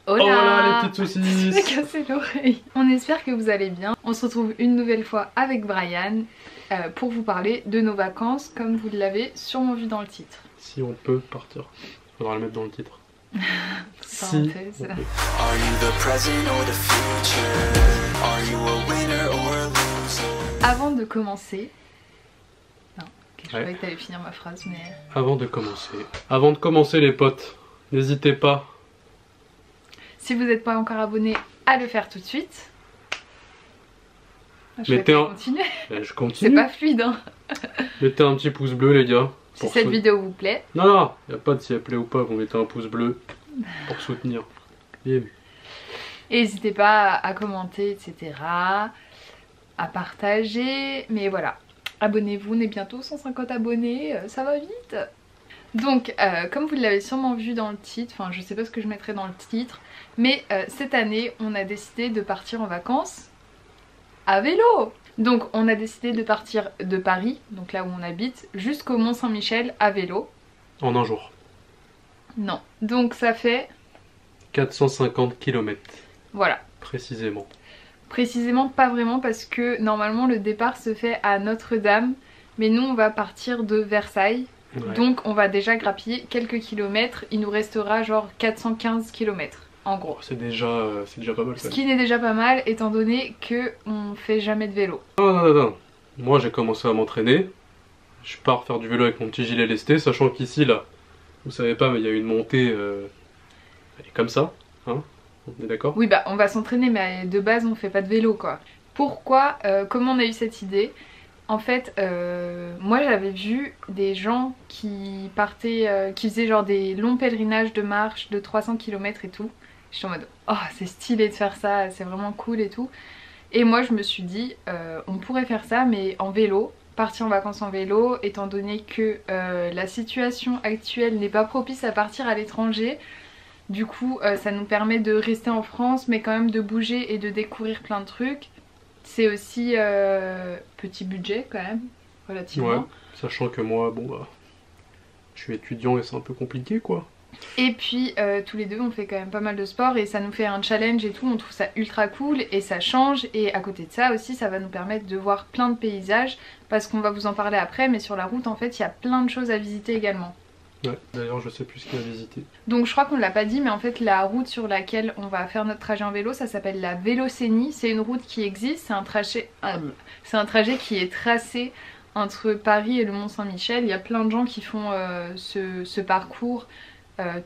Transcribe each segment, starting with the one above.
Hola les petites Je m'ai saucisses. cassé l'oreille. On espère que vous allez bien. On se retrouve une nouvelle fois avec Brian pour vous parler de nos vacances comme vous l'avez sûrement vu dans le titre. Si on peut partir, faudra le mettre dans le titre. Si Parenthèse. on peut. Are you the present or the future? Are you a winner or a loser? Avant de commencer... Non, ok, je Ouais. croyais que t'allais finir ma phrase mais... Avant de commencer les potes, n'hésitez pas. Si vous n'êtes pas encore abonné, à le faire tout de suite. Je Mettez un- continuer. Je C'est continue. pas fluide hein. Mettez un petit pouce bleu les gars. Si pour cette sou- vidéo vous plaît. Non, y a pas de si elle plaît ou pas, vous mettez un pouce bleu pour soutenir. Et Et n'hésitez pas à commenter, etc. À partager. Mais voilà, abonnez-vous, on est bientôt 150 abonnés, ça va vite. Donc, comme vous l'avez sûrement vu dans le titre, enfin je sais pas ce que je mettrai dans le titre, mais cette année on a décidé de partir en vacances à vélo. Donc on a décidé de partir de Paris, donc là où on habite, jusqu'au Mont-Saint-Michel à vélo. en un jour. Non, donc ça fait, 450 km voilà. précisément. Précisément pas vraiment parce que normalement le départ se fait à Notre-Dame, mais nous on va partir de Versailles. Ouais. Donc on va déjà grappiller quelques kilomètres, il nous restera genre 415 kilomètres en gros. C'est déjà pas mal. Ce Quand même. qui n'est déjà pas mal étant donné que on fait jamais de vélo. Non. Moi j'ai commencé à m'entraîner. Je pars faire du vélo avec mon petit gilet lesté, sachant qu'ici là, vous savez pas, mais il y a une montée elle est comme ça, hein. On est d'accord? Oui bah on va s'entraîner mais de base on fait pas de vélo quoi. Pourquoi, comment on a eu cette idée? En fait, moi j'avais vu des gens qui partaient, qui faisaient genre des longs pèlerinages de marche de 300 km et tout. J'étais en mode, oh c'est stylé de faire ça, c'est vraiment cool et tout. Et moi je me suis dit, on pourrait faire ça mais en vélo, partir en vacances en vélo, étant donné que la situation actuelle n'est pas propice à partir à l'étranger. Du coup, ça nous permet de rester en France mais quand même de bouger et de découvrir plein de trucs. C'est aussi petit budget quand même, relativement. Ouais, sachant que moi, bon bah, je suis étudiant et c'est un peu compliqué quoi. Et puis tous les deux on fait quand même pas mal de sport et ça nous fait un challenge et tout, on trouve ça ultra cool et ça change. Et à côté de ça aussi ça va nous permettre de voir plein de paysages parce qu'on va vous en parler après, mais sur la route en fait il y a plein de choses à visiter également. Ouais, d'ailleurs je sais plus ce qu'il y a à visiter. Donc je crois qu'on l'a pas dit mais en fait la route sur laquelle on va faire notre trajet en vélo ça s'appelle la Vélocénie. C'est une route qui existe, c'est un trajet qui est tracé entre Paris et le Mont-Saint-Michel. Il y a plein de gens qui font ce parcours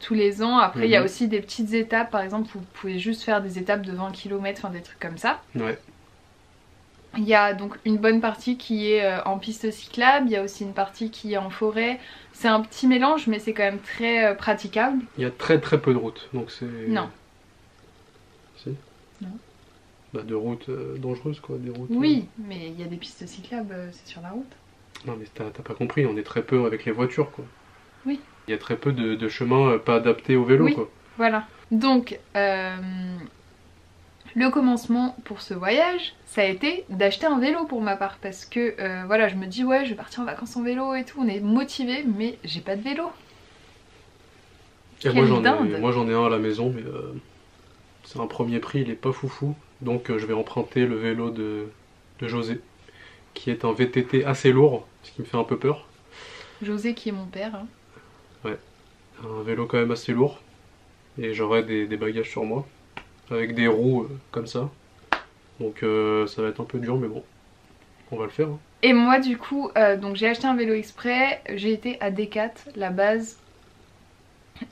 tous les ans. Après il y a aussi des petites étapes, par exemple vous pouvez juste faire des étapes de 20 km, enfin des trucs comme ça. Ouais. Il y a donc une bonne partie qui est en piste cyclable, il y a aussi une partie qui est en forêt. C'est un petit mélange mais c'est quand même très praticable. Il y a très peu de routes, donc c'est... Non. Si? Non. Bah de routes dangereuses quoi, des routes... Oui, mais il y a des pistes cyclables, c'est sur la route. Non mais t'as pas compris, on est très peu avec les voitures quoi. Oui. Il y a très peu de chemins pas adaptés au vélo Oui. quoi. Voilà. Donc, le commencement pour ce voyage, ça a été d'acheter un vélo pour ma part. Parce que, voilà, je me dis, ouais, je vais partir en vacances en vélo et tout, on est motivés, mais j'ai pas de vélo. Et Quelle moi dinde. j'en ai un à la maison, mais c'est un premier prix, il est pas foufou. Donc je vais emprunter le vélo de José, qui est un VTT assez lourd, ce qui me fait un peu peur. José qui est mon père. Hein. Un vélo quand même assez lourd. Et j'aurai des bagages sur moi, avec des roues comme ça. Donc ça va être un peu dur, mais bon, on va le faire. Hein. Et moi du coup, donc j'ai acheté un vélo exprès, j'ai été à Decat, la base.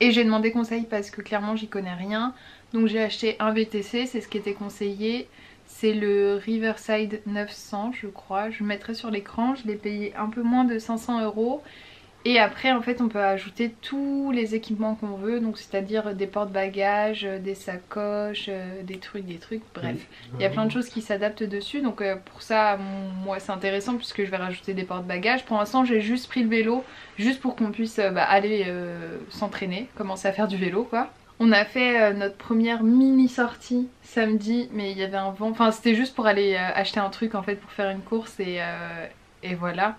Et j'ai demandé conseil parce que clairement j'y connais rien. Donc j'ai acheté un VTC, c'est ce qui était conseillé. C'est le Riverside 900 je crois. Je mettrai sur l'écran, je l'ai payé un peu moins de 500 €. Et après en fait on peut ajouter tous les équipements qu'on veut. Donc c'est à dire des porte-bagages, des sacoches, des trucs, bref. Il y a plein de choses qui s'adaptent dessus. Donc pour ça moi c'est intéressant puisque je vais rajouter des porte-bagages. Pour l'instant j'ai juste pris le vélo juste pour qu'on puisse aller s'entraîner, commencer à faire du vélo quoi. On a fait notre première mini sortie samedi mais il y avait un vent, enfin c'était juste pour aller acheter un truc en fait pour faire une course et voilà.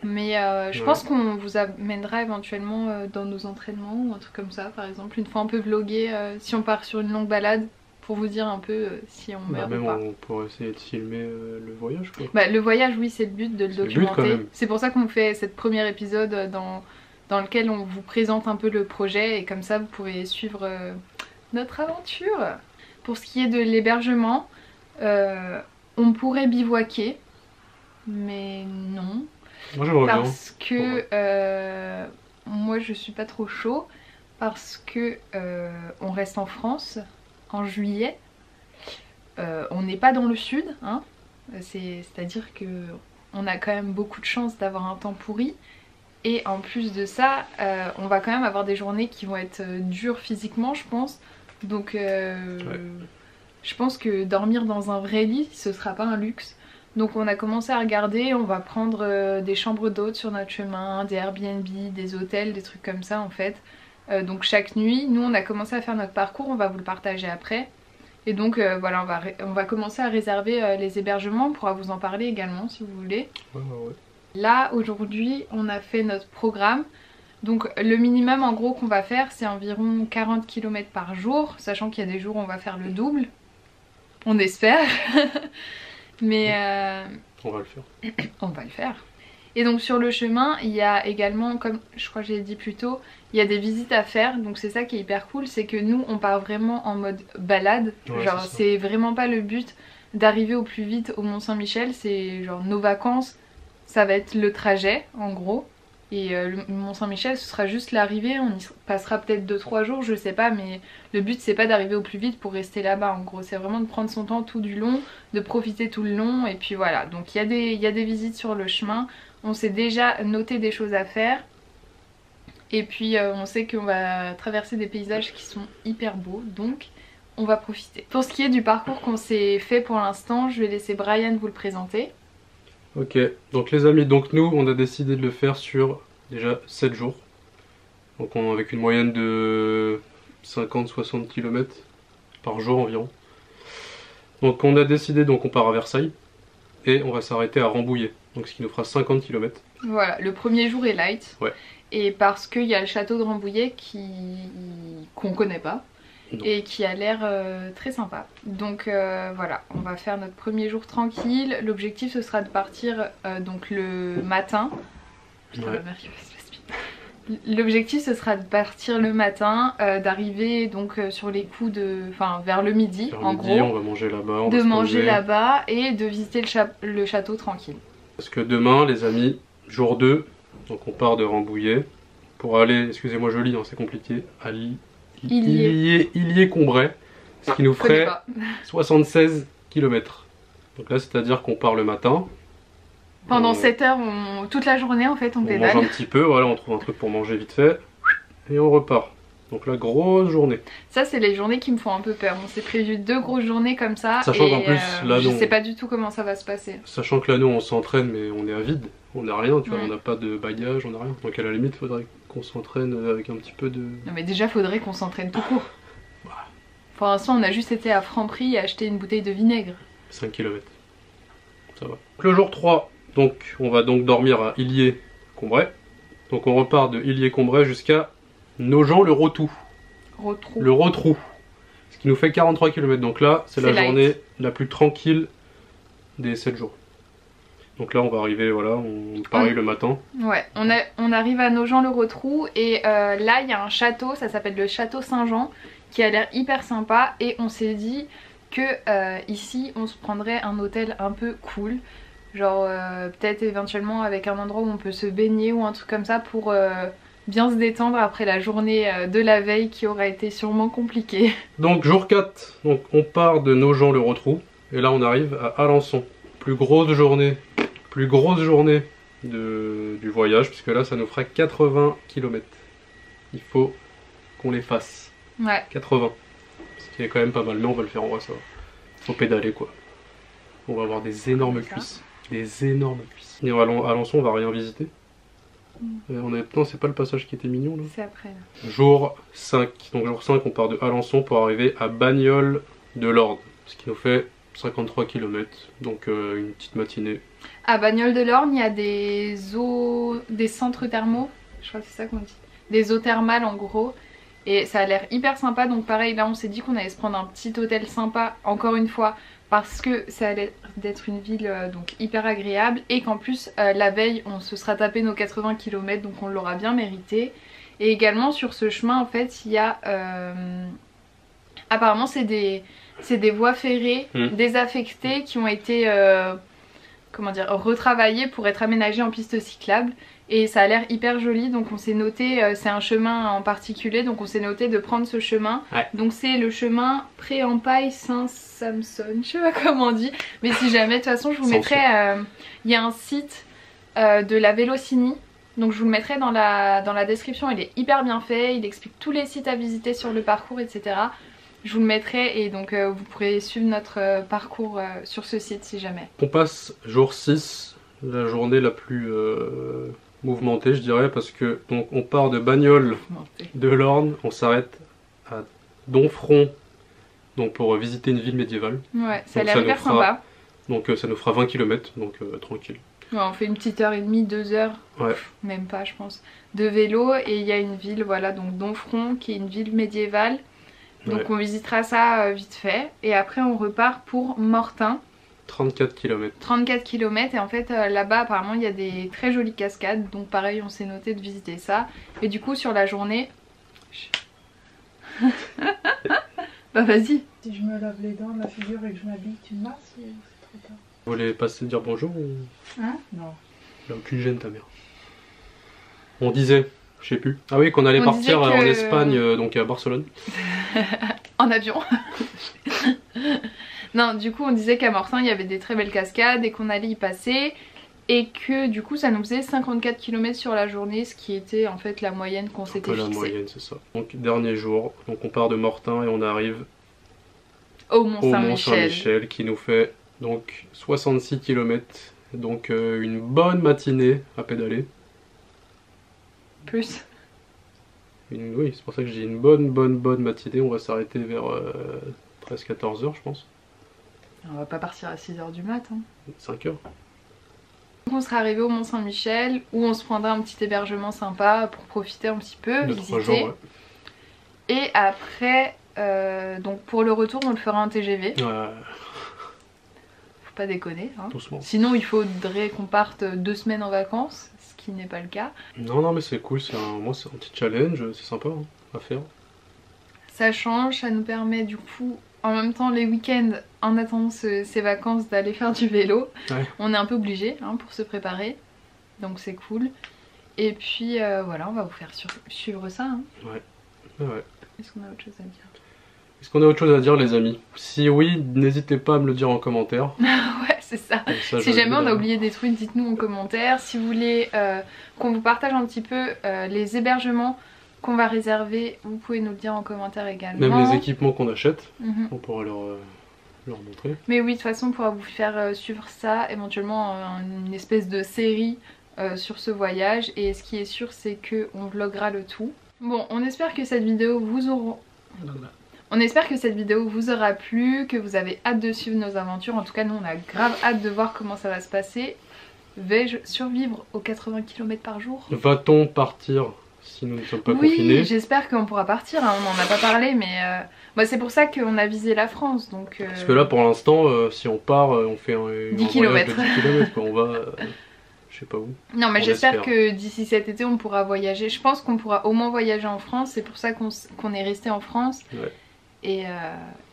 Mais je pense qu'on vous amènera éventuellement dans nos entraînements ou un truc comme ça par exemple. Une fois on peut vlogger si on part sur une longue balade pour vous dire un peu si on meurt même ou pas. on pourrait essayer de filmer le voyage quoi. Bah, le voyage oui c'est le but de le documenter. C'est pour ça qu'on fait cette premier épisode dans lequel on vous présente un peu le projet et comme ça vous pouvez suivre notre aventure. Pour ce qui est de l'hébergement, on pourrait bivouaquer mais non. Moi j'aimerais bien. Parce que moi je suis pas trop chaud parce que on reste en France en juillet. On n'est pas dans le sud, hein. C'est-à-dire que on a quand même beaucoup de chance d'avoir un temps pourri. Et en plus de ça, on va quand même avoir des journées qui vont être dures physiquement, je pense. Donc je pense que dormir dans un vrai lit, ce sera pas un luxe. Donc on a commencé à regarder, on va prendre des chambres d'hôtes sur notre chemin, des Airbnb, des hôtels, des trucs comme ça en fait. Donc chaque nuit, nous on a commencé à faire notre parcours, on va vous le partager après. Et donc voilà, on va commencer à réserver les hébergements, on pourra vous en parler également si vous voulez. Ouais. Là aujourd'hui on a fait notre programme. Donc le minimum en gros qu'on va faire c'est environ 40 km par jour, sachant qu'il y a des jours où on va faire le double. On espère. Mais on va le faire. On va le faire. Et donc sur le chemin, il y a également, comme je crois que j'ai dit plus tôt, il y a des visites à faire. Donc c'est ça qui est hyper cool, c'est que nous on part vraiment en mode balade. Ouais, genre c'est vraiment pas le but d'arriver au plus vite au Mont Saint-Michel. C'est genre nos vacances, ça va être le trajet en gros. Et le Mont Saint-Michel ce sera juste l'arrivée, on y passera peut-être 2-3 jours, je sais pas, mais le but c'est pas d'arriver au plus vite pour rester là-bas en gros, c'est vraiment de prendre son temps tout du long, de profiter tout le long et puis voilà. Donc il y a des visites sur le chemin, on s'est déjà noté des choses à faire et puis on sait qu'on va traverser des paysages qui sont hyper beaux donc on va profiter. Pour ce qui est du parcours qu'on s'est fait pour l'instant, je vais laisser Brian vous le présenter. Ok, donc les amis, donc nous on a décidé de le faire sur déjà 7 jours. Donc avec une moyenne de 50-60 km par jour environ. Donc on a décidé, donc on part à Versailles et on va s'arrêter à Rambouillet. Donc ce qui nous fera 50 km. Voilà, le premier jour est light. Ouais. Et parce qu'il y a le château de Rambouillet qu'on connaît pas. Non. Et qui a l'air très sympa. Donc voilà, on va faire notre premier jour tranquille. L'objectif ce sera de partir donc le matin. Putain, ouais. L'objectif ce sera de partir le matin, d'arriver donc sur les coups de... Enfin vers le midi en gros. On va manger là-bas. De manger là-bas et de visiter le château tranquille. Parce que demain les amis, jour 2, donc on part de Rambouillet pour aller, excusez-moi je lis, hein, c'est compliqué, à Illiers-Combray, ce qui nous ferait 76 km. Donc là c'est à dire qu'on part le matin. Pendant 7 heures, toute la journée en fait on pédale. On mange un petit peu, voilà, on trouve un truc pour manger vite fait et on repart. Donc la grosse journée. Ça c'est les journées qui me font un peu peur. On s'est prévu 2 grosses journées comme ça. Sachant qu'en plus là je sais pas du tout comment ça va se passer. Sachant que là nous on s'entraîne mais on est à vide. On n'a rien, tu vois, on n'a pas de bagages, on n'a rien. Donc à la limite faudrait qu'on s'entraîne avec un petit peu de... Non mais déjà faudrait qu'on s'entraîne tout court. Pour l'instant on a juste été à Franprix et acheté une bouteille de vinaigre. 5 km. Ça va. Le jour 3, donc on va donc dormir à Illiers-Combray. Donc on repart de Illiers-Combray jusqu'à Nogent-le-Rotrou. Le Rotrou. Ce qui nous fait 43 km. Donc là c'est la journée la plus tranquille des 7 jours. Donc là on va arriver, voilà, pareil le matin. Ouais, on arrive à Nogent-le-Rotrou et là il y a un château, ça s'appelle le château Saint-Jean, qui a l'air hyper sympa et on s'est dit que ici on se prendrait un hôtel un peu cool. Genre peut-être éventuellement avec un endroit où on peut se baigner ou un truc comme ça pour bien se détendre après la journée de la veille qui aura été sûrement compliquée. Donc jour 4, donc on part de Nogent-le-Rotrou et là on arrive à Alençon. Plus grosse journée du voyage, puisque là ça nous fera 80 km. Il faut qu'on les fasse. Ouais. 80. Ce qui est quand même pas mal, mais on va le faire en vrai, ça va. Faut pédaler quoi. On va avoir des énormes cuisses. Des énormes cuisses. Et à Alençon on va rien visiter. Non, c'est pas le passage qui était mignon là. C'est après là. Jour 5. Donc jour 5 on part de Alençon pour arriver à Bagnoles de l'Orne. Ce qui nous fait 53 km, donc une petite matinée. À Bagnoles-de-l'Orne, il y a des centres thermaux, je crois que c'est ça qu'on dit, des eaux thermales en gros, et ça a l'air hyper sympa. Donc pareil, là on s'est dit qu'on allait se prendre un petit hôtel sympa, encore une fois, parce que ça allait d'être une ville donc hyper agréable, et qu'en plus la veille on se sera tapé nos 80 km, donc on l'aura bien mérité. Et également sur ce chemin en fait il y a apparemment c'est des voies ferrées désaffectées qui ont été comment dire, retravaillées pour être aménagées en piste cyclable, et ça a l'air hyper joli. Donc on s'est noté, c'est un chemin en particulier, donc on s'est noté de prendre ce chemin. Ouais. Donc c'est le chemin Pré-en-Paille Saint-Samson, je sais pas comment on dit, mais si jamais, de toute façon je vous mettrai, il y a un site de la Vélocini, donc je vous le mettrai dans la description. Il est hyper bien fait, il explique tous les sites à visiter sur le parcours, etc. Je vous le mettrai, et donc vous pourrez suivre notre parcours sur ce site si jamais. On passe jour 6, la journée la plus mouvementée je dirais, parce que donc on part de Bagnoles de l'Orne, on s'arrête à Domfront, donc pour visiter une ville médiévale. Ouais, ça a l'air hyper sympa. Donc ça nous fera 20 km, donc tranquille. Ouais, on fait une petite heure et demie, 2 heures, ouais. Même pas je pense, de vélo, et il y a une ville, voilà, donc Domfront, qui est une ville médiévale. Donc ouais. On visitera ça vite fait, et après on repart pour Mortain. 34 km. 34 km, et en fait là-bas apparemment il y a des très jolies cascades, donc pareil on s'est noté de visiter ça. Et du coup sur la journée... bah vas-y. Si je me lave les dents, la figure et que je m'habille, tu me masses ou c'est trop tard? Vous voulez passer dire bonjour ou... Hein? Non. Il n'a aucune gêne ta mère. On disait... Je sais plus. Ah oui, qu'on allait partir en Espagne, donc à Barcelone. En avion. Non, du coup on disait qu'à Mortain il y avait des très belles cascades et qu'on allait y passer, et que du coup ça nous faisait 54 km sur la journée, ce qui était en fait la moyenne qu'on s'était fixée. La moyenne, c'est ça. Donc dernier jour, donc on part de Mortain et on arrive au Mont-Saint-Michel, qui nous fait donc 66 km, donc une bonne matinée à pédaler. Plus. Oui, c'est pour ça que j'ai une bonne matinée. On va s'arrêter vers 13-14 h je pense. On va pas partir à 6 h du mat. Hein. 5 h. Donc on sera arrivé au Mont-Saint-Michel, où on se prendra un petit hébergement sympa pour profiter un petit peu, visiter. 2-3 jours, ouais. Et après, donc pour le retour on le fera en TGV. Ouais. Faut pas déconner. Hein. Doucement. Sinon il faudrait qu'on parte 2 semaines en vacances. Qui n'est pas le cas. Non mais c'est cool, moi c'est un petit challenge, c'est sympa hein, à faire. Ça change, ça nous permet du coup en même temps les week-ends, en attendant ces vacances, d'aller faire du vélo. Ouais. On est un peu obligé hein, pour se préparer, donc c'est cool. Et puis voilà, on va vous faire suivre ça. Hein. Ouais. Est-ce qu'on a autre chose à dire? Est-ce qu'on a autre chose à dire les amis? Si oui, n'hésitez pas à me le dire en commentaire. Ouais, c'est ça. Si jamais on a oublié des trucs, dites-nous en commentaire. Si vous voulez qu'on vous partage un petit peu les hébergements qu'on va réserver, vous pouvez nous le dire en commentaire également. Même les équipements qu'on achète, on pourra leur montrer. Mais oui, de toute façon on pourra vous faire suivre ça, éventuellement une espèce de série sur ce voyage. Et ce qui est sûr, c'est qu'on vloguera le tout. Bon, on espère que cette vidéo vous aura... On espère que cette vidéo vous aura plu, que vous avez hâte de suivre nos aventures. En tout cas, nous on a grave hâte de voir comment ça va se passer. Vais-je survivre aux 80 km par jour? Va-t-on partir si nous ne sommes pas confinés? Oui, j'espère qu'on pourra partir, hein. On n'en a pas parlé, mais c'est pour ça qu'on a visé la France. Donc, parce que là pour l'instant, si on part, on fait un 10 km. 10 km quoi. On va... je sais pas où. Non mais j'espère que d'ici cet été on pourra voyager. Je pense qu'on pourra au moins voyager en France. C'est pour ça qu'on est resté en France. Ouais. Et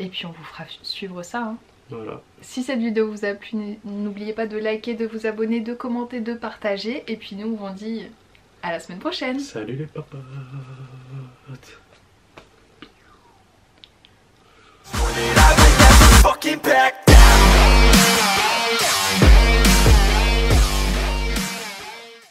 puis on vous fera suivre ça. Hein. Voilà. Si cette vidéo vous a plu, n'oubliez pas de liker, de vous abonner, de commenter, de partager. Et puis nous on dit à la semaine prochaine. Salut les papas. Fucking